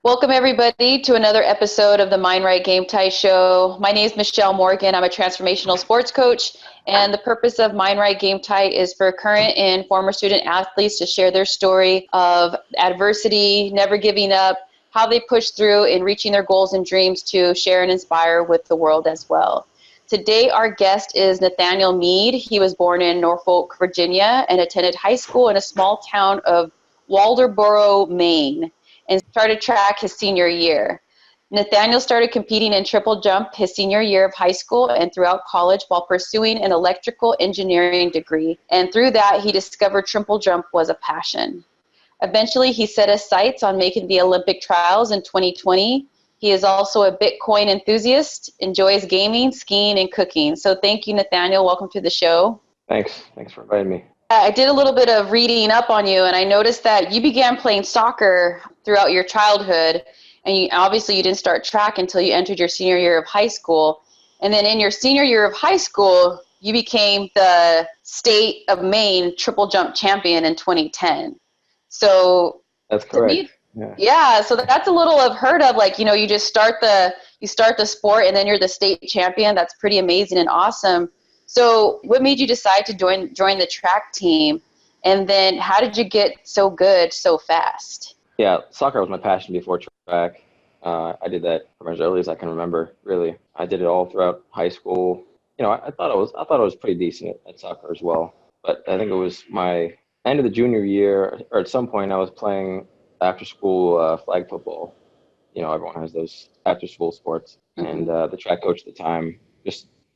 Welcome, everybody, to another episode of the Mind Right Game Tie Show. My name is Michelle Morgan. I'm a transformational sports coach, and the purpose of Mind Right Game Tie is for current and former student athletes to share their story of adversity, never giving up, how they push through in reaching their goals and dreams to share and inspire with the world as well. Today, our guest is Nathaniel Meade. He was born in Norfolk, Virginia, and attended high school in a small town of Waldoboro, Maine, and started track his senior year. Nathaniel started competing in triple jump his senior year of high school and throughout college while pursuing an electrical engineering degree. And through that, he discovered triple jump was a passion. Eventually, he set his sights on making the Olympic trials in 2020. He is also a Bitcoin enthusiast, enjoys gaming, skiing, and cooking. So thank you, Nathaniel. Welcome to the show. Thanks for inviting me. I did a little bit of reading up on you, and I noticed that you began playing soccer throughout your childhood, and obviously you didn't start track until you entered your senior year of high school. And then in your senior year of high school, you became the state of Maine triple jump champion in 2010. So that's correct. Yeah, so that's a little unheard of. Like, you just start the sport, and then you're the state champion. That's pretty amazing and awesome. So what made you decide to join the track team? And then how did you get so good so fast? Yeah, soccer was my passion before track. I did that from as early as I can remember, really. I did it all throughout high school. I thought I was pretty decent at soccer as well. But I think it was my end of the junior year, or at some point I was playing after school flag football. Everyone has those after school sports. Mm-hmm. And the track coach at the time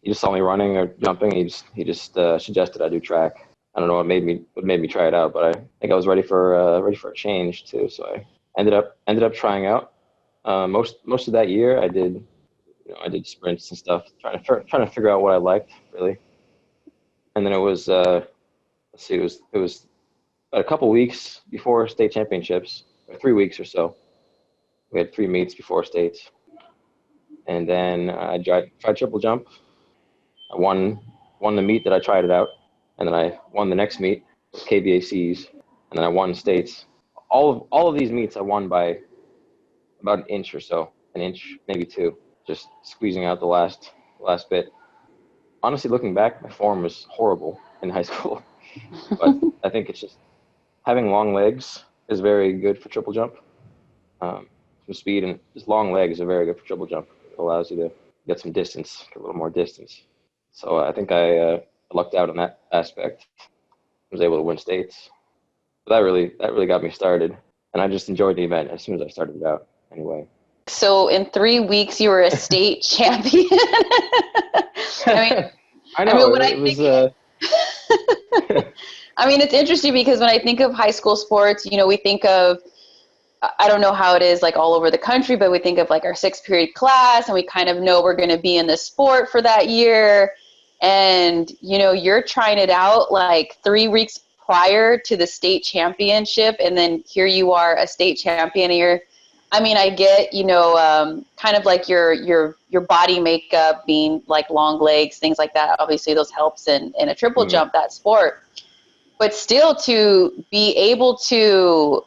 he just saw me running or jumping. He just suggested I do track. I don't know what made me try it out, but I think I was ready for a change too. So I ended up trying out. Most of that year I did sprints and stuff, trying to figure out what I liked really. And then it was it was a couple weeks before state championships, or 3 weeks or so. We had 3 meets before states, and then I tried triple jump. I won the meet that I tried it out, and then I won the next meet with KVACs, and then I won states. All of these meets I won by about an inch or so, an inch, maybe 2, just squeezing out the last bit. Honestly, looking back, my form was horrible in high school, but I think it's just having long legs is very good for triple jump. Some speed and just long legs are very good for triple jump. It allows you to get some distance, get a little more distance. So I think I lucked out in that aspect. I was able to win states. But that really got me started. And I just enjoyed the event as soon as I started it out anyway. So in 3 weeks, you were a state champion. I know. It's interesting because when I think of high school sports, we think of, I don't know how it is like all over the country, but we think of like our 6th period class, and we kind of know we're going to be in the sport for that year. And, you're trying it out like 3 weeks prior to the state championship. And then here you are, a state champion. And I get, kind of like your body makeup being like long legs, things like that. Obviously those helps in a triple jump, that sport. But still to be able to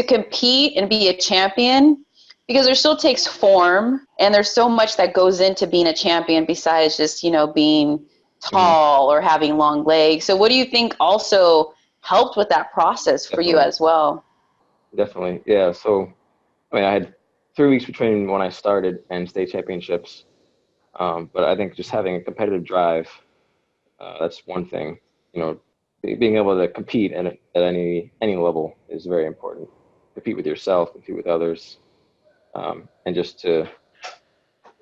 compete and be a champion, because there still takes form, and there's so much that goes into being a champion besides just, being tall or having long legs. So what do you think also helped with that process for you as well? Definitely. Yeah. So, I had 3 weeks between when I started and state championships. But I think just having a competitive drive, that's one thing. Being able to compete at any level is very important. Compete with yourself, compete with others, and just to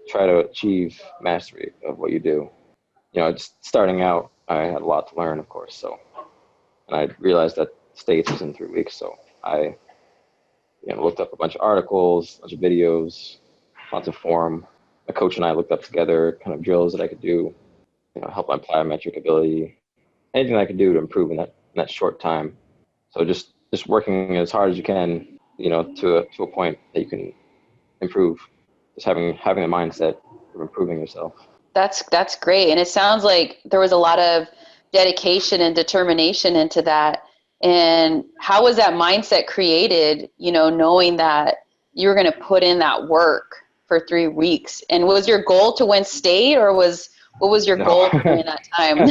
try to achieve mastery of what you do. Just starting out, I had a lot to learn, of course. So, and I realized that states was in 3 weeks. So I, looked up a bunch of articles, a bunch of videos, lots of forum. My coach and I looked up together kind of drills that I could do, help my plyometric ability, anything I could do to improve in that short time. So just working as hard as you can, to a point that you can improve. Just having a mindset of improving yourself. That's great. And it sounds like there was a lot of dedication and determination into that. And how was that mindset created, knowing that you were going to put in that work for 3 weeks. And was your goal to win state, or what was your No. goal during that time?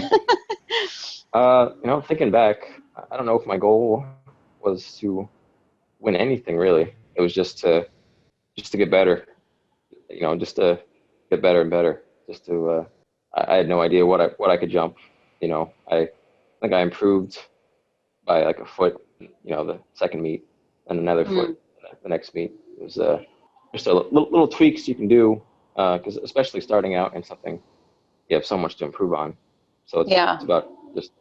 Thinking back, I don't know if my goal was to win anything really. It was just to get better, just to get better and better. Just to, I had no idea what I could jump. I think I improved by like a foot, the second meet, and another foot the next meet. It was just a little tweaks you can do, because especially starting out in something, you have so much to improve on. So it's about just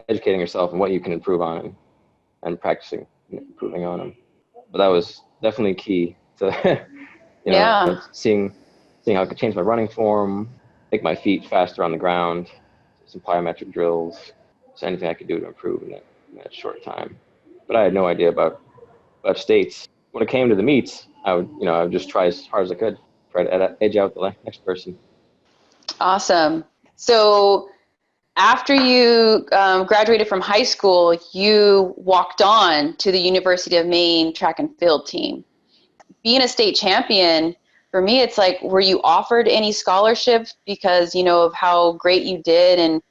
educating yourself on what you can improve on and practicing improving on them. But that was definitely key to seeing how I could change my running form, make my feet faster on the ground, some plyometric drills, just anything I could do to improve in that short time. But I had no idea about states. When it came to the meets, I would just try as hard as I could, try to edge out the next person. Awesome. So after you graduated from high school, you walked on to the University of Maine track and field team. Being a state champion, for me, it's like, were you offered any scholarships because, of how great you did, and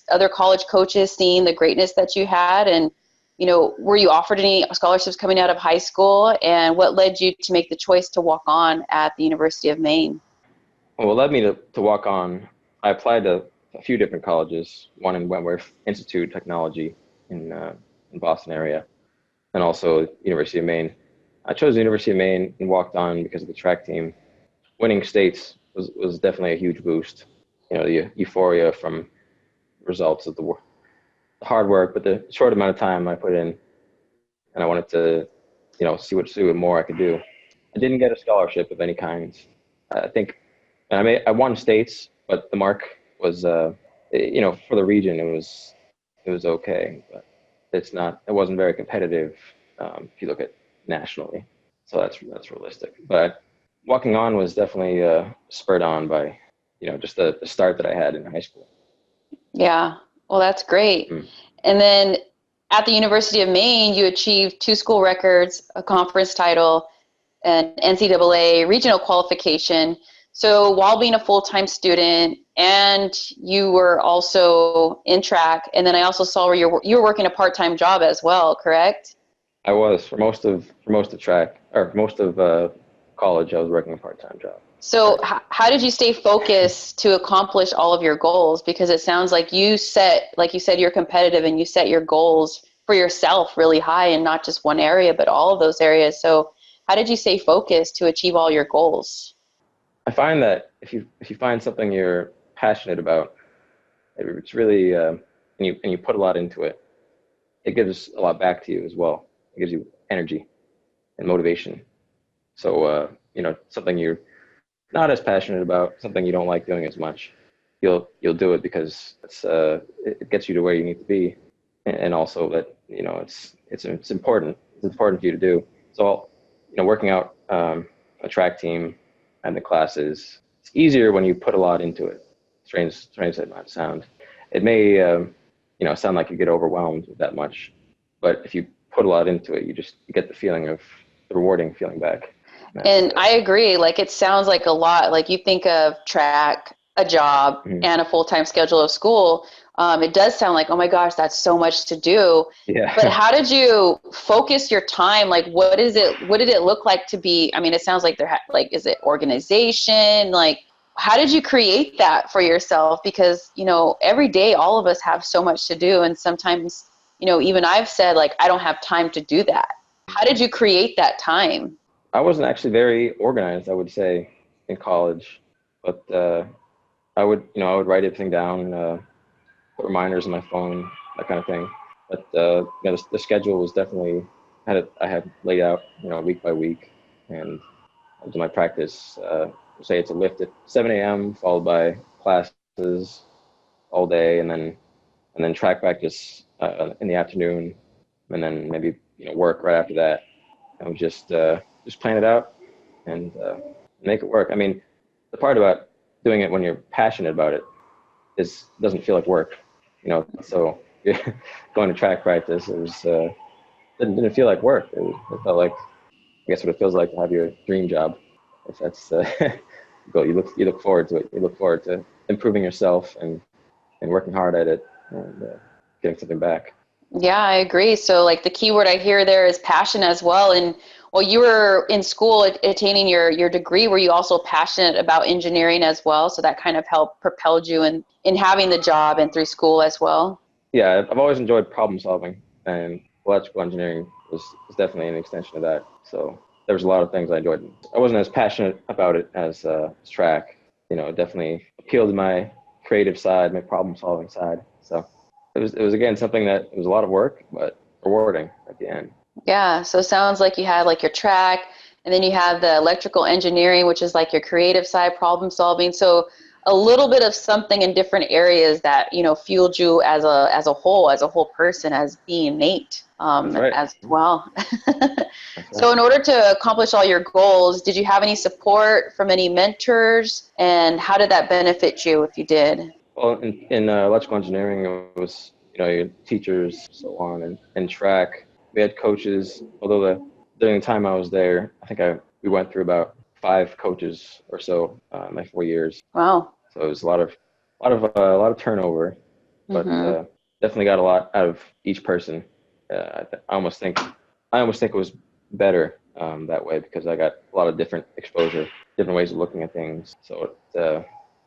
other college coaches seeing the greatness that you had? And, were you offered any scholarships coming out of high school? And what led you to make the choice to walk on at the University of Maine? Well, what led me to walk on, I applied to a few different colleges, one in Wentworth Institute of Technology in Boston area, and also University of Maine. I chose the University of Maine and walked on because of the track team. Winning states was definitely a huge boost. The euphoria from results of the hard work, but the short amount of time I put in, and I wanted to, see what more I could do. I didn't get a scholarship of any kind. I think, and I won states, but the mark was, for the region, it was okay, but it wasn't very competitive if you look at nationally. So that's realistic. But walking on was definitely spurred on by, just the start that I had in high school. Yeah, well, that's great. And then at the University of Maine, you achieved 2 school records, a conference title, an NCAA regional qualification. So while being a full-time student, and you were also in track, and then I also saw where you were working a part-time job as well, correct? I was for most of track, or most of college. I was working a part-time job. So how did you stay focused to accomplish all of your goals? Because it sounds like like you said, you're competitive and you set your goals for yourself really high, and not just one area, but all of those areas. So how did you stay focused to achieve all your goals? I find that if you find something you're passionate about, it's really, and you put a lot into it, it gives a lot back to you as well. It gives you energy and motivation. So, something you're not as passionate about, something you don't like doing as much, you'll do it because it gets you to where you need to be, and also that it's important. It's important for you to do. So, working out a track team and the classes, it's easier when you put a lot into it. Strange that might sound. It may sound like you get overwhelmed with that much, but if you put a lot into it, you get the feeling of the rewarding feeling back. And I agree. Like, it sounds like a lot. Like, you think of track, a job, and a full-time schedule of school. It does sound like, oh my gosh, that's so much to do. Yeah. But how did you focus your time? Like, what did it look like to be? I mean, it sounds like is it organization? Like, how did you create that for yourself? Because, every day all of us have so much to do, and sometimes, even I've said, like, I don't have time to do that. How did you create that time? I wasn't actually very organized, I would say, in college, but I would write everything down, put reminders on my phone, that kind of thing. But the schedule was definitely I had laid out, week by week, and I do my practice. Say it's a lift at 7 a.m. followed by classes all day, and then track practice in the afternoon, and then maybe work right after that. I would just plan it out and make it work. I mean, the part about doing it when you're passionate about it doesn't feel like work, So going to track practice, it was didn't feel like work. It felt like guess what it feels like to have your dream job. If that's goal, you look forward to it. You look forward to improving yourself and working hard at it and getting something back. Yeah, I agree. So like the key word I hear there is passion as well. And while you were in school attaining your degree, were you also passionate about engineering as well? So that kind of helped propelled you in having the job and through school as well? Yeah, I've always enjoyed problem solving, and electrical engineering was definitely an extension of that. So there was a lot of things I enjoyed. I wasn't as passionate about it as track. You know, it definitely appealed to my creative side, my problem solving side. So it was again something that it was a lot of work, but rewarding at the end. Yeah, so it sounds like you had like your track, and then you have the electrical engineering, which is like your creative side, problem solving. So a little bit of something in different areas that, fueled you as a whole person, as being Nate, That's right. as well. That's right. So in order to accomplish all your goals, did you have any support from any mentors, and how did that benefit you if you did? Well, in electrical engineering, it was your teachers, so on, and track. We had coaches. Although during the time I was there, I think we went through about 5 coaches or so in my 4 years. Wow. So it was a lot of turnover, but Mm-hmm. definitely got a lot out of each person. I almost think it was better that way because I got a lot of different exposure, different ways of looking at things. So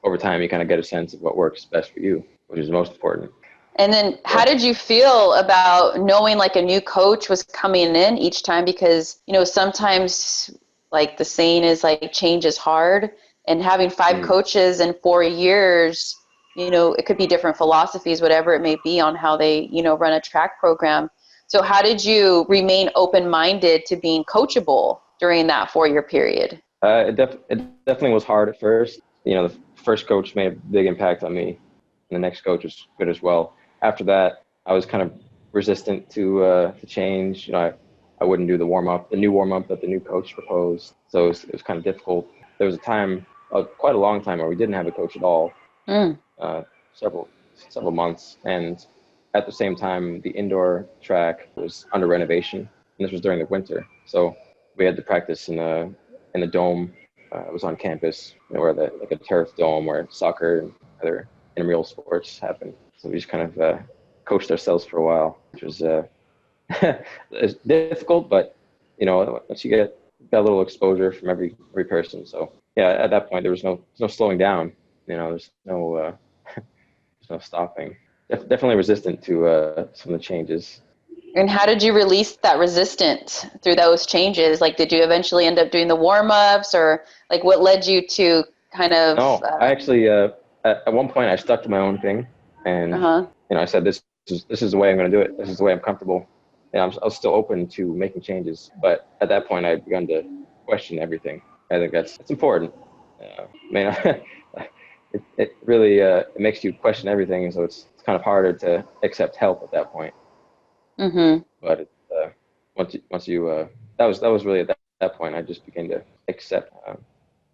over time, you kind of get a sense of what works best for you, which is most important. And then how So, did you feel about knowing like a new coach was coming in each time? Because, sometimes like the saying is like change is hard, and having five mm, coaches in 4 years, it could be different philosophies, whatever it may be on how they, run a track program. So how did you remain open-minded to being coachable during that 4-year period? it definitely was hard at first. The first coach made a big impact on me, and the next coach was good as well. After that, I was kind of resistant to change. I wouldn't do the new warm up that the new coach proposed. So it was kind of difficult. There was a time, quite a long time, where we didn't have a coach at all, Mm. uh, several months, and at the same time, the indoor track was under renovation, and this was during the winter. So we had to practice in a dome. It was on campus, where like a turf dome where soccer and other intramural sports happen. So we just kind of coached ourselves for a while, which was it's difficult, but once you got a little exposure from every person. So yeah, at that point there was no slowing down. There's no stopping. Definitely resistant to some of the changes. And how did you release that resistance through those changes? Like, did you eventually end up doing the warm-ups, or like what led you to kind of, No, I actually at one point I stuck to my own thing, and uh-huh. I said this is the way I'm going to do it. This is the way I'm comfortable. And I was still open to making changes, but at that point I had begun to question everything. I think it's important. I mean, it really it makes you question everything, so it's kind of harder to accept help at that point. Mm-hmm. But once you that was really at that point I just began to accept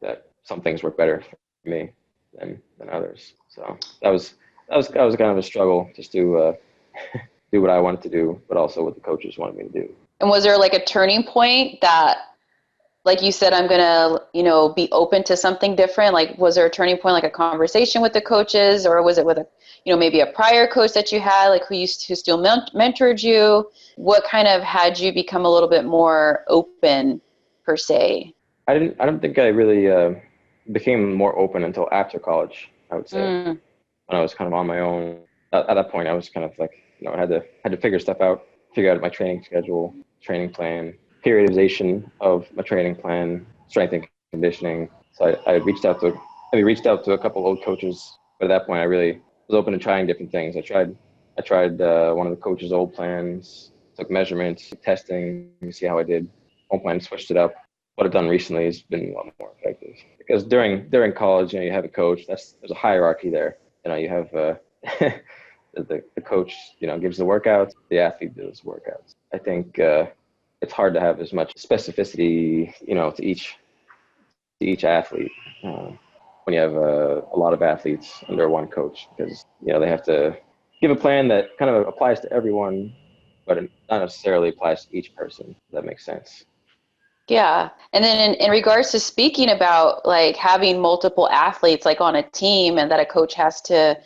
that some things work better for me than others. So that was kind of a struggle just to do what I wanted to do, but also what the coaches wanted me to do. And was there like a turning point that, like you said, I'm gonna, be open to something different? Like, was there a turning point, like a conversation with the coaches, or was it with maybe a prior coach that you had, like who still mentored you? What kind of had you become a little bit more open, per se? I don't think I really became more open until after college, I would say. Mm. When I was kind of on my own. At that point, I was kind of like, I had to figure stuff out, figure out my training schedule, training plan, periodization of my training plan, strength and conditioning. So I reached out to a couple old coaches, but at that point, I really was open to trying different things. I tried one of the coaches' old plans, took measurements, testing, to see how I did. One plan, switched it up. What I've done recently has been a lot more effective because during college, you have a coach. There's a hierarchy there. You have the coach, gives the workouts, the athlete does workouts. I think it's hard to have as much specificity, to each athlete when you have a lot of athletes under one coach because they have to give a plan that kind of applies to everyone, but it not necessarily applies to each person. If that makes sense. Yeah. And then in regards to speaking about like having multiple athletes like on a team and that a coach has to,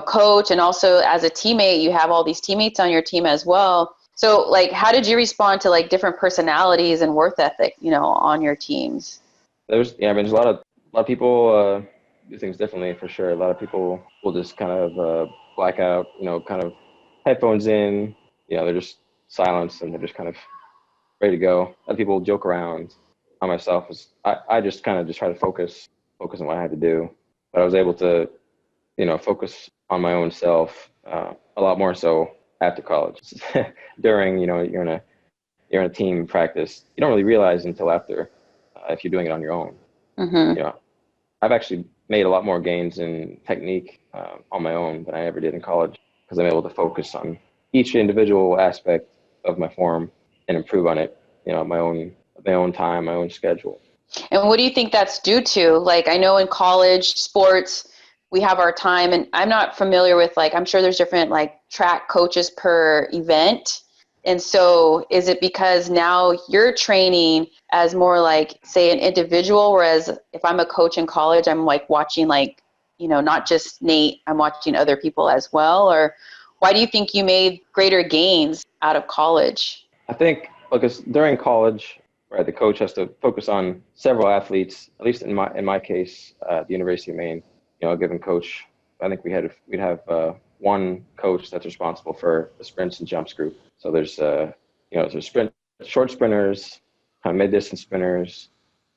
coach, and also as a teammate, you have all these teammates on your team as well. So like, how did you respond to like different personalities and worth ethic, on your teams? There's a lot of people do things differently for sure. A lot of people will just kind of black out, kind of headphones in, they're just silenced and they're just kind of ready to go. Other people joke around. I myself I just kind of just try to focus on what I had to do. But I was able to, focus on my own self a lot more so after college. During, you're in a team practice, you don't really realize until after if you're doing it on your own. Mm-hmm. You know, I've actually made a lot more gains in technique on my own than I ever did in college because I'm able to focus on each individual aspect of my form and improve on it, my own time, my own schedule. And what do you think that's due to? Like, I know in college sports, we have our time, and I'm not familiar with, like, I'm sure there's different, like, track coaches per event. And so is it because now you're training as more like, say, an individual, whereas if I'm a coach in college, I'm like watching, like, not just Nate, I'm watching other people as well? Or why do you think you made greater gains out of college? I think because during college, right, the coach has to focus on several athletes. At least in my case, at the University of Maine, a given coach. I think we'd have one coach that's responsible for the sprints and jumps group. So there's short sprinters, kind of mid distance sprinters,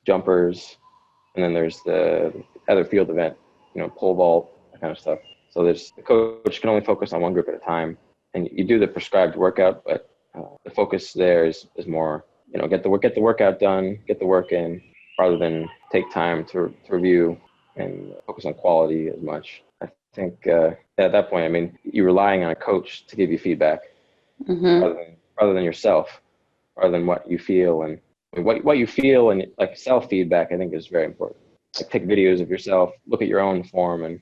jumpers, and then there's the other field event, pole vault, that kind of stuff. So the coach can only focus on one group at a time, and you do the prescribed workout, but the focus there is more, get the workout done, get the work in, rather than take time to review and focus on quality as much. I think at that point, I mean, you're relying on a coach to give you feedback Mm-hmm. rather than yourself, rather than what you feel and what you feel, and like self feedback. I think is very important. Like take videos of yourself, look at your own form, and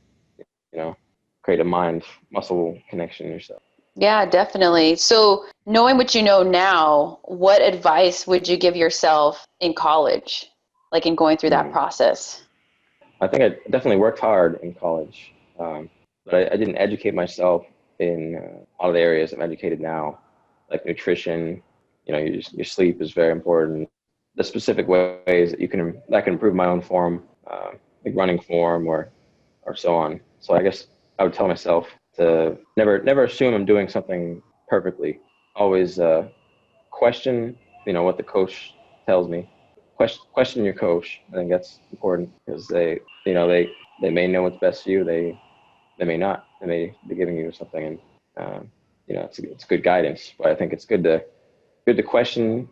you know, create a mind muscle connection yourself. Yeah, definitely. So, knowing what you know now, what advice would you give yourself in college, like in going through that Hmm. process? I think I definitely worked hard in college, but I didn't educate myself in all the areas I'm educated now, like nutrition. Your sleep is very important. The specific ways that can improve my own form, like running form or so on. So I guess I would tell myself to never assume I'm doing something perfectly. Always question, what the coach tells me. Question your coach. I think that's important because they may know what's best for you. They may not. They may be giving you something, and it's good guidance. But I think it's good to question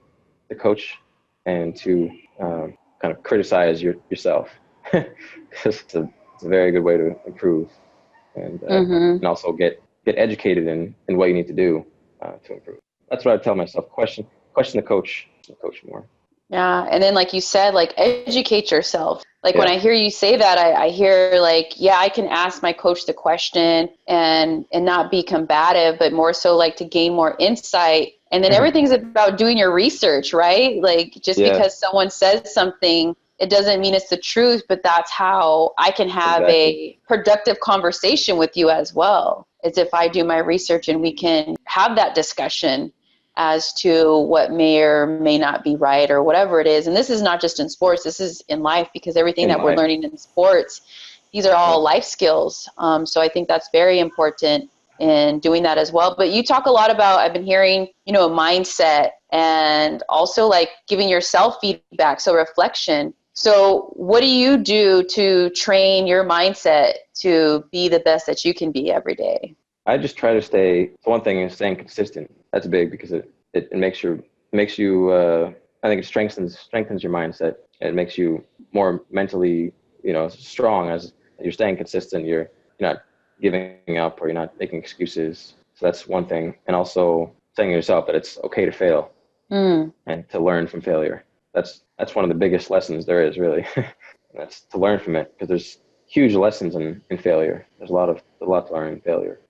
the coach and to kind of criticize yourself because it's a very good way to improve Mm-hmm. and also get educated in what you need to do to improve. That's what I tell myself. Question the coach more. Yeah, and then like you said, like educate yourself. Like when Yeah, I hear you say that, I hear like, yeah, I can ask my coach the question and not be combative, but more so like to gain more insight. And then everything's about doing your research, right? Like just yeah, because someone says something, it doesn't mean it's the truth, but that's how I can have exactly. a productive conversation with you as well, as if I do my research and we can have that discussion as to what may or may not be right or whatever it is. And this is not just in sports, this is in life, because everything In that we're life. learning in sports, these are Yeah. all life skills. So I think that's very important in doing that as well. But you talk a lot about, I've been hearing, mindset and also like giving yourself feedback, so reflection. So what do you do to train your mindset to be the best that you can be every day? I just try to stay. One thing is staying consistent. That's big because it makes you. I think it strengthens your mindset. It makes you more mentally, strong as you're staying consistent. You're not giving up or you're not making excuses. So that's one thing. And also saying to yourself that it's okay to fail Mm, and to learn from failure. That's one of the biggest lessons there is, really. That's to learn from it because there's huge lessons in failure. There's a lot to learn in failure.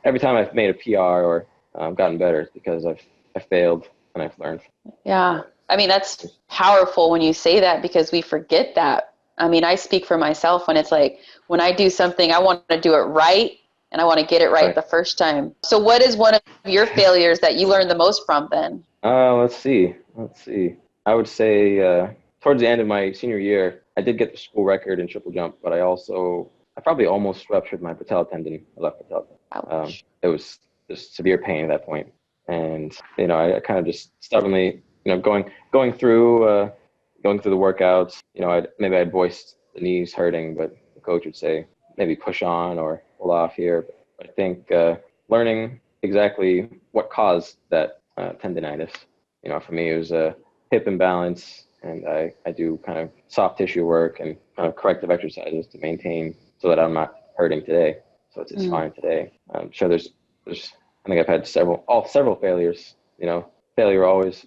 Every time I've made a PR or gotten better, it's because I failed and I've learned. yeah. I mean, that's powerful when you say that, because we forget that. I mean, I speak for myself when it's like, when I do something, I want to do it right, and I want to get it right the first time. So what is one of your failures that you learned the most from then? Let's see. I would say towards the end of my senior year, I did get the school record in triple jump, but I probably almost ruptured my patella tendon, my left patella tendon. It was just severe pain at that point. And, I kind of just stubbornly, going through the workouts, maybe I'd voiced the knees hurting, but the coach would say, maybe push on or hold off here. But I think learning exactly what caused that tendinitis. For me, it was a hip imbalance, and I do kind of soft tissue work and kind of corrective exercises to maintain so that I'm not hurting today. So it's fine today. I'm sure there's I think I've had several failures. Failure always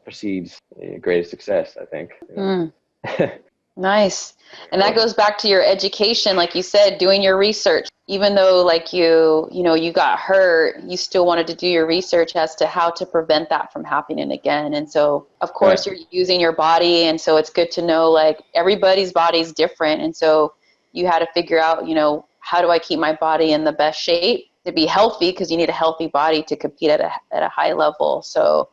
precedes greatest success, I think. Nice. And that goes back to your education, like you said, doing your research. Even though like you got hurt, you still wanted to do your research as to how to prevent that from happening again. And so, of course, you're using your body. And so it's good to know, like, everybody's body is different. And so you had to figure out, how do I keep my body in the best shape to be healthy? Because you need a healthy body to compete at a high level. So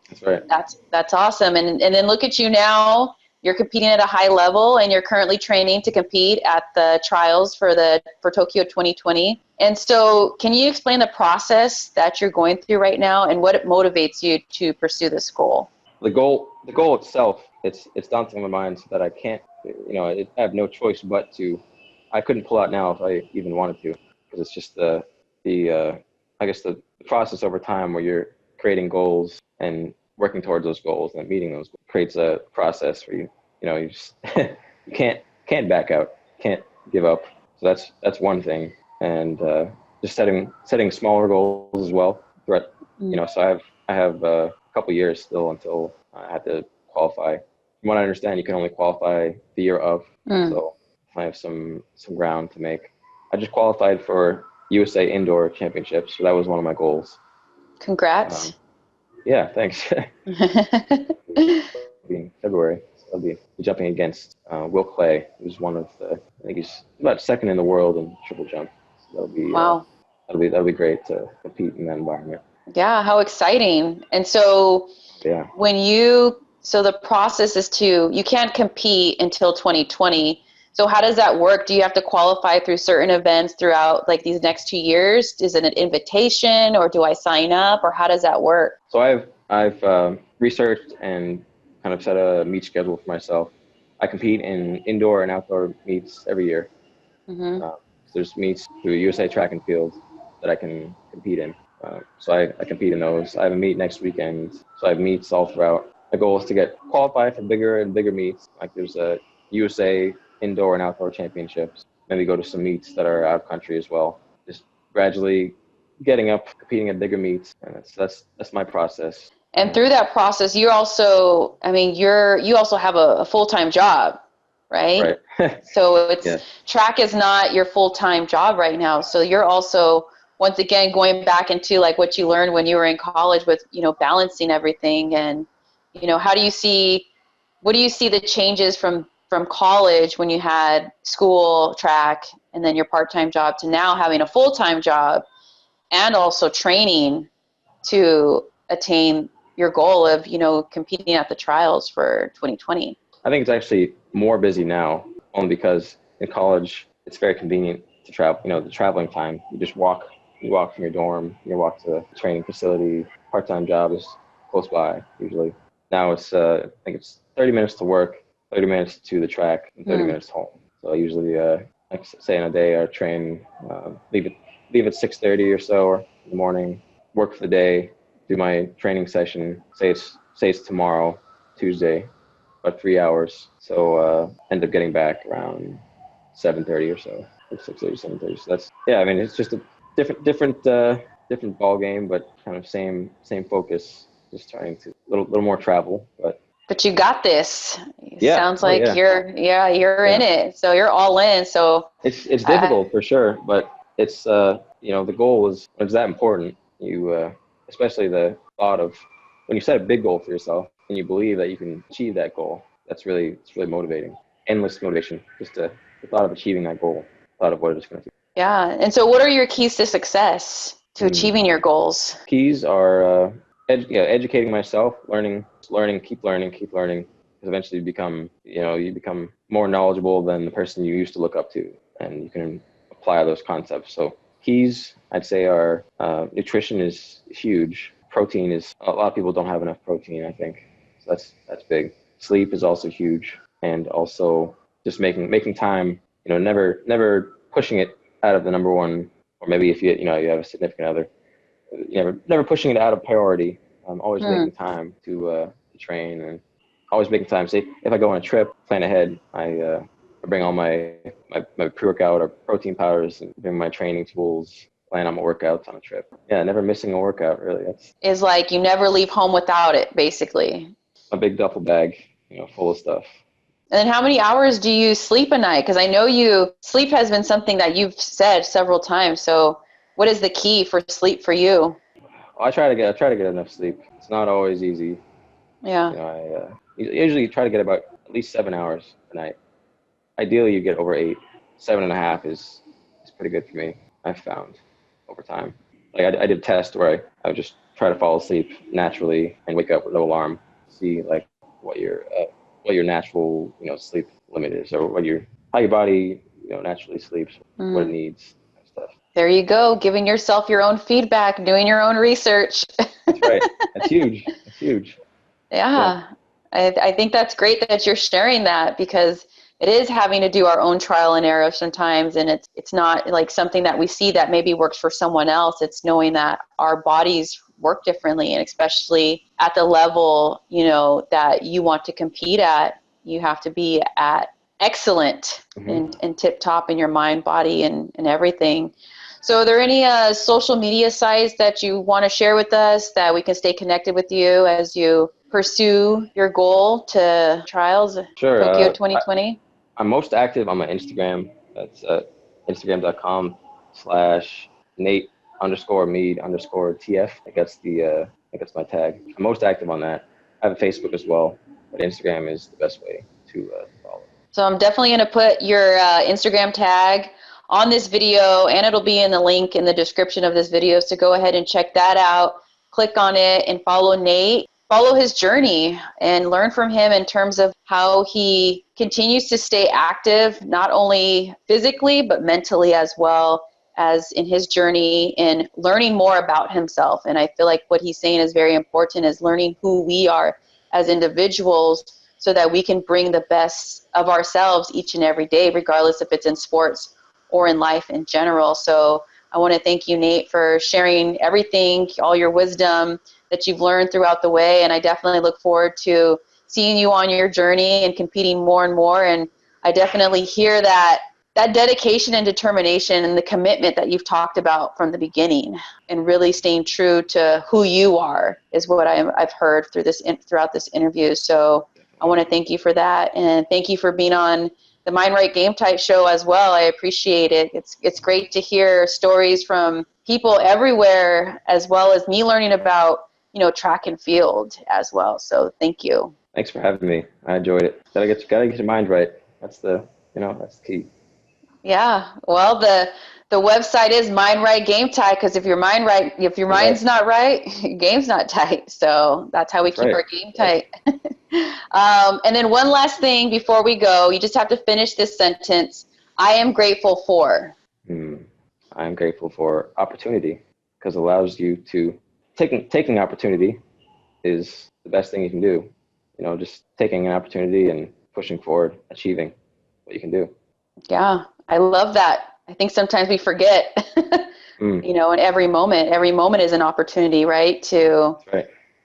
that's awesome. And then look at you now. You're competing at a high level, and you're currently training to compete at the trials for Tokyo 2020. And so can you explain the process that you're going through right now and what motivates you to pursue this goal? The goal itself, it's daunting in my mind so that I can't, I have no choice but to. I couldn't pull out now if I even wanted to, because it's just the process over time where you're creating goals and working towards those goals and meeting those goals creates a process where you just you can't back out, can't give up. So that's one thing, and just setting smaller goals as well. So I have a couple years still until I have to qualify. From what I understand, you can only qualify the year of. So I have some ground to make. I just qualified for USA Indoor Championships, so that was one of my goals. Congrats. Yeah, thanks. In February, so I'll be jumping against Will Clay, who's I think he's about second in the world in triple jump. So that'll be great to compete in that environment. Yeah, how exciting! And so, so the process is you can't compete until 2020. So how does that work? Do you have to qualify through certain events throughout like these next 2 years? Is it an invitation, or do I sign up, or how does that work? So I've researched and kind of set a meet schedule for myself. I compete in indoor and outdoor meets every year. There's meets through USA Track and Field that I can compete in. So I compete in those. I have a meet next weekend. So I have meets all throughout. The goal is to get qualified for bigger and bigger meets. Like there's a USA Indoor and Outdoor Championships. Maybe go to some meets that are out of country as well. Just gradually getting up, competing at bigger meets. And that's my process. And through that process, you also have a full-time job, right? Right. So track is not your full-time job right now. So you're also, once again, going back into like what you learned when you were in college with, balancing everything. And, what do you see the changes from college when you had school, track, and then your part-time job to now having a full-time job and also training to attain your goal of, competing at the trials for 2020? I think it's actually more busy now, only because in college, it's very convenient to travel, the traveling time. You just walk from your dorm, you walk to the training facility. Part-time job is close by, usually. Now I think it's 30 minutes to work, 30 minutes to the track, and 30 minutes home. So I usually, like say in a day, I train, leave at 6:30 or so in the morning, work for the day, do my training session, say it's tomorrow, Tuesday, about 3 hours. So end up getting back around 7:30 or so, 6:30, 7:30. So it's just a different ball game, but kind of same focus, just trying to little more travel, But you got this. Yeah. Sounds like you're in it. So you're all in. So it's difficult for sure, but it's the goal is that important. You especially the thought of when you set a big goal for yourself, and you believe that you can achieve that goal, it's really motivating. Endless motivation, just the thought of achieving that goal, thought of what it's going to do. Yeah. And so what are your keys to success, to achieving your goals? Keys are educating myself, learning, keep learning, because eventually you become more knowledgeable than the person you used to look up to, and you can apply those concepts. So keys, I'd say, are nutrition is huge. Protein is, a lot of people don't have enough protein, I think. So that's big. Sleep is also huge, and also just making time. Never pushing it out of the number one, or maybe if you have a significant other, never pushing it out of priority. Always making time to train, and always making time. Say if I go on a trip, plan ahead. I bring all my pre-workout or protein powders, and bring my training tools. Plan on my workouts on a trip. Yeah, never missing a workout. Really, that's Is like you never leave home without it, basically. a big duffel bag, full of stuff. And then how many hours do you sleep a night? Because I know sleep has been something that you've said several times. So what is the key for sleep for you? I try to get enough sleep. It's not always easy. Yeah. I usually try to get about at least 7 hours a night. Ideally, you get over 8. 7.5 is pretty good for me, I've found over time. Like I did a test where I would just try to fall asleep naturally and wake up with no alarm. See like what your natural sleep limit is, or how your body naturally sleeps, what it needs, and stuff. There you go, giving yourself your own feedback, doing your own research. That's right. That's huge. That's huge. Yeah. I think that's great that you're sharing that, because it is having to do our own trial and error sometimes, and it's not like something that we see that maybe works for someone else. It's knowing that our bodies work differently, and especially at the level that you want to compete at, you have to be at excellent and tip top in your mind, body, and everything. So are there any social media sites that you want to share with us that we can stay connected with you as you pursue your goal to trials, Sure. Tokyo 2020? I'm most active on my Instagram. That's Instagram.com/Nate_Meade_TF. I guess my tag. I'm most active on that. I have a Facebook as well, but Instagram is the best way to follow. So I'm definitely going to put your Instagram tag on this video, and it'll be in the link in the description of this video. So go ahead and check that out. Click on it and follow Nate. Follow his journey and learn from him in terms of how he continues to stay active, not only physically, but mentally as well, as in his journey in learning more about himself. And I feel like what he's saying is very important, is learning who we are as individuals so that we can bring the best of ourselves each and every day, regardless if it's in sports or in life in general. So I want to thank you, Nate, for sharing everything, all your wisdom that you've learned throughout the way. And I definitely look forward to seeing you on your journey and competing more and more. And I definitely hear that dedication and determination and the commitment that you've talked about from the beginning, and really staying true to who you are is what I've heard throughout this interview. So I want to thank you for that. And thank you for being on the Mind Right Game Tight show as well. I appreciate it. It's great to hear stories from people everywhere, as well as me learning about track and field as well. So thank you. Thanks for having me. I enjoyed it. Gotta get your mind right. That's the key. Yeah. Well, the website is Mind Right Game Tight, because if your mind's not right, game's not tight. So that's how we keep our game tight. And then one last thing before we go, you just have to finish this sentence. I am grateful for. I am grateful for opportunity, because it allows you to taking opportunity is the best thing you can do. Just taking an opportunity and pushing forward, achieving what you can do. Yeah, I love that. I think sometimes we forget, in every moment is an opportunity, right? To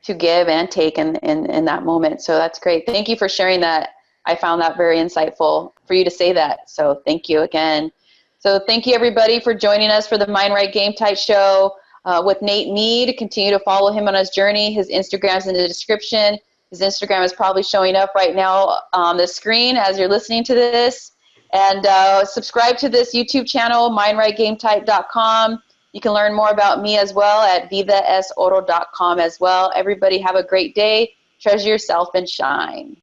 give and take in that moment. So that's great. Thank you for sharing that. I found that very insightful for you to say that. So thank you again. So thank you everybody for joining us for the Mind Right Game Tight show with Nate Meade. Continue to follow him on his journey. His Instagram's in the description. His Instagram is probably showing up right now on the screen as you're listening to this. And subscribe to this YouTube channel, mindrightgametight.com. You can learn more about me as well at vidasoro.com as well. Everybody have a great day. treasure yourself and shine.